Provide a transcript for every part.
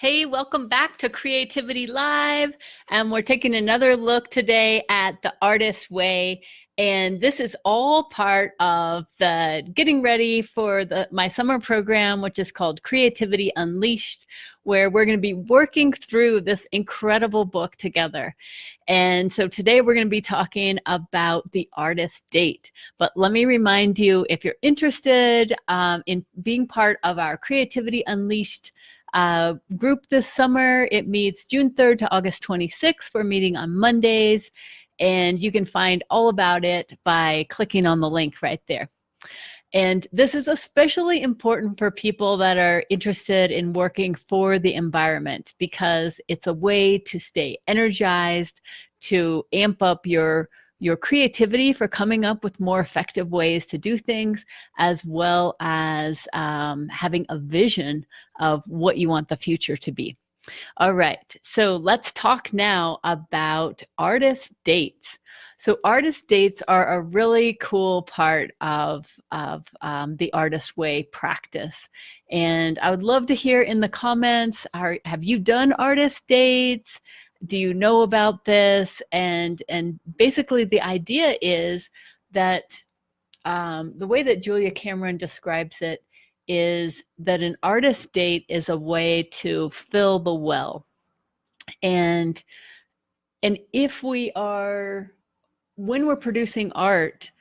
Hey, welcome back to Creativity Live. And we're taking another look today at the Artist Way. And this is all part of the getting ready for my summer program, which is called Creativity Unleashed, where we're going to be working through this incredible book together. And so today we're going to be talking about the artist date. But let me remind you, if you're interested in being part of our Creativity Unleashed group this summer, it meets June 3rd to August 26th. We're meeting on Mondays, and you can find all about it by clicking on the link right there. And this is especially important for people that are interested in working for the environment, because it's a way to stay energized, to amp up your creativity for coming up with more effective ways to do things, as well as having a vision of what you want the future to be. All right, so let's talk now about artist dates. So artist dates are a really cool part of the Artist Way practice. And I would love to hear in the comments, have you done artist dates? Do you know about this? And basically the idea is that the way that Julia Cameron describes it is that an artist date is a way to fill the well. And if we are, when we're producing art,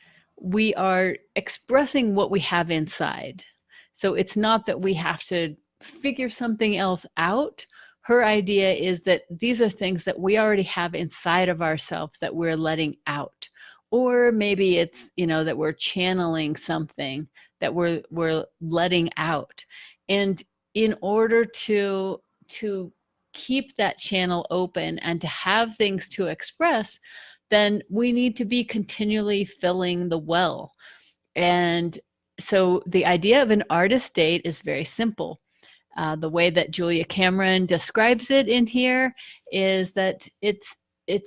we are expressing what we have inside. So it's not that we have to figure something else out. Her idea is that these are things that we already have inside of ourselves that we're letting out. Or maybe it's, that we're channeling something that we're letting out. And in order to keep that channel open and to have things to express, then we need to be continually filling the well. And so the idea of an artist date is very simple. The way that Julia Cameron describes it in here is that it's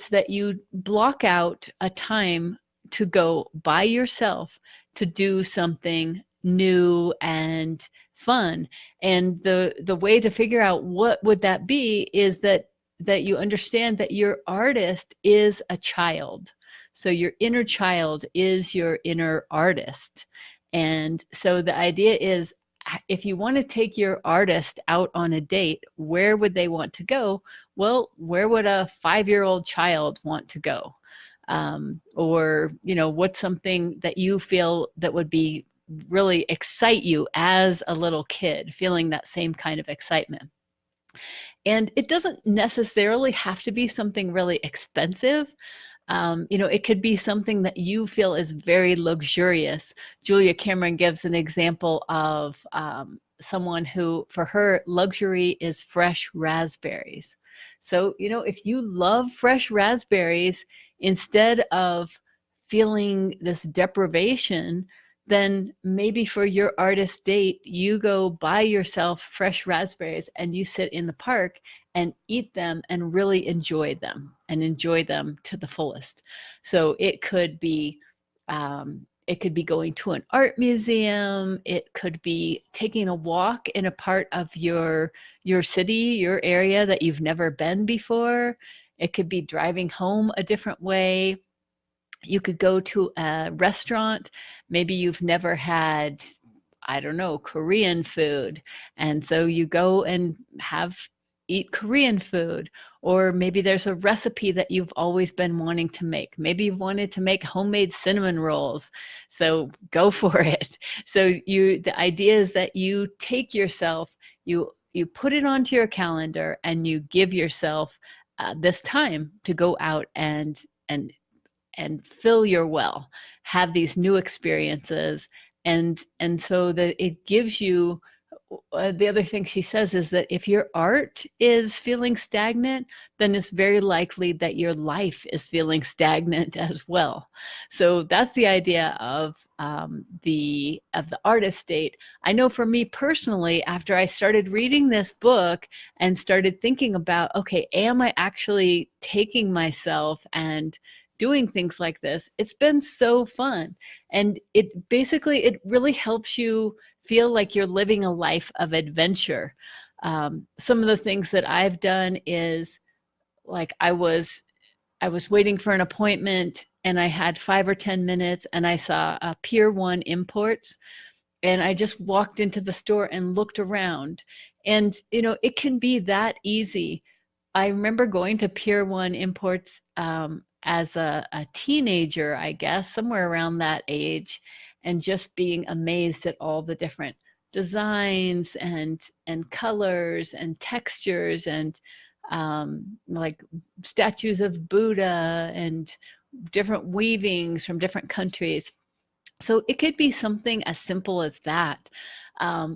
that you block out a time to go by yourself to do something new and fun. And the way to figure out what would that be is that you understand that your artist is a child. So your inner child is your inner artist. And so the idea is, if you want to take your artist out on a date, where would they want to go? Well, where would a 5-year-old child want to go? Or, what's something that you feel that would be really excite you as a little kid, feeling that same kind of excitement? And it doesn't necessarily have to be something really expensive. It could be something that you feel is very luxurious. Julia Cameron gives an example of someone who, for her, luxury is fresh raspberries. So, if you love fresh raspberries, instead of feeling this deprivation, then maybe for your artist date, you go buy yourself fresh raspberries and you sit in the park and eat them and really enjoy them to the fullest. So it could be going to an art museum. It could be taking a walk in a part of your city, your area that you've never been before. It could be driving home a different way. You could go to a restaurant. Maybe you've never had, I don't know, Korean food. And so you go and eat Korean food. Or maybe there's a recipe that you've always been wanting to make. Maybe you've wanted to make homemade cinnamon rolls. So go for it. So the idea is that you take yourself, you put it onto your calendar, and you give yourself this time to go out and fill your well, have these new experiences. And so that it gives you, the other thing she says is that if your art is feeling stagnant, then it's very likely that your life is feeling stagnant as well. So that's the idea of the artist date. I know for me personally, after I started reading this book and started thinking about, okay, am I actually taking myself and doing things like this? It's been so fun. And it really helps you feel like you're living a life of adventure. Some of the things that I've done is, like, I was waiting for an appointment and I had 5 or 10 minutes and I saw Pier 1 Imports, and I just walked into the store and looked around. And, it can be that easy. I remember going to Pier 1 Imports as a teenager, I guess, somewhere around that age, and just being amazed at all the different designs and colors and textures, and like statues of Buddha and different weavings from different countries. So it could be something as simple as that.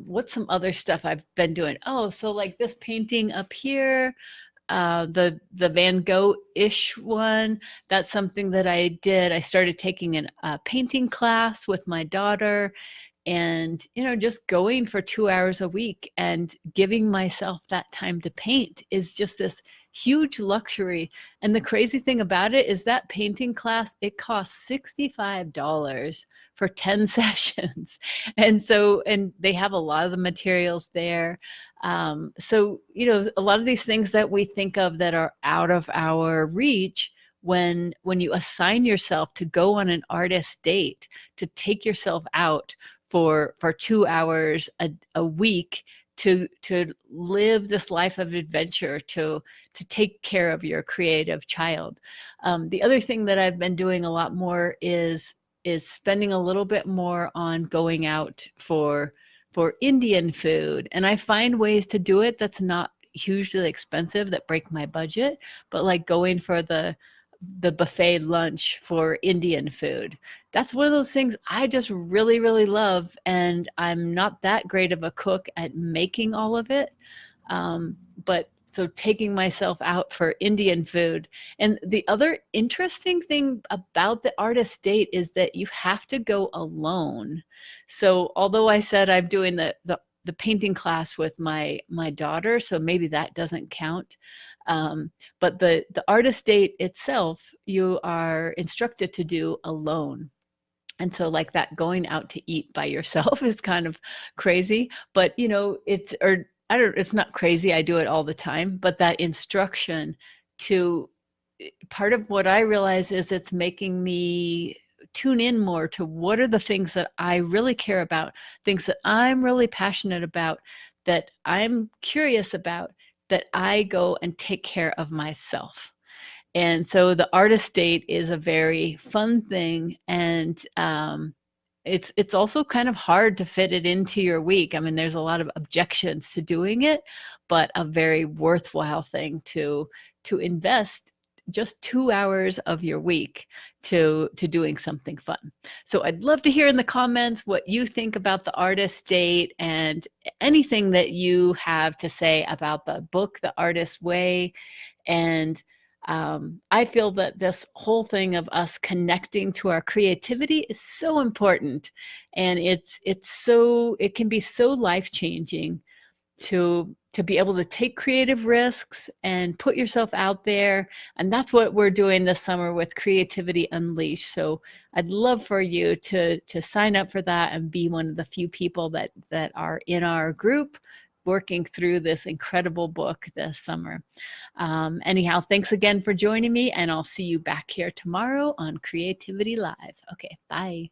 What's some other stuff I've been doing? Oh, so like this painting up here, the Van Gogh-ish one, that's something that I did. I started taking a painting class with my daughter, and just going for 2 hours a week and giving myself that time to paint is just this huge luxury. And the crazy thing about it is that painting class, it costs $65 for 10 sessions. And they have a lot of the materials there. So a lot of these things that we think of that are out of our reach, when you assign yourself to go on an artist date, to take yourself out for 2 hours a week to live this life of adventure, to take care of your creative child. The other thing that I've been doing a lot more is spending a little bit more on going out for Indian food. And I find ways to do it that's not hugely expensive, that break my budget, but like going for the buffet lunch for Indian food. That's one of those things I just really, really love. And I'm not that great of a cook at making all of it. But so taking myself out for Indian food. And the other interesting thing about the artist date is that you have to go alone. So although I said I'm doing the painting class with my daughter, so maybe that doesn't count. But the artist date itself, you are instructed to do alone. And so like that going out to eat by yourself is kind of crazy, but it's not crazy. I do it all the time, but that instruction part of what I realize is it's making me tune in more to what are the things that I really care about, things that I'm really passionate about, that I'm curious about, that I go and take care of myself. And so the artist date is a very fun thing. And it's also kind of hard to fit it into your week. I mean, there's a lot of objections to doing it, but a very worthwhile thing to invest just 2 hours of your week to doing something fun. So I'd love to hear in the comments what you think about the artist date, and anything that you have to say about the book, The Artist's Way. And I feel that this whole thing of us connecting to our creativity is so important, and it can be so life-changing to be able to take creative risks and put yourself out there. And that's what we're doing this summer with Creativity Unleashed. So I'd love for you to sign up for that and be one of the few people that are in our group working through this incredible book this summer. Anyhow, thanks again for joining me, and I'll see you back here tomorrow on Creativity Live. Okay, bye.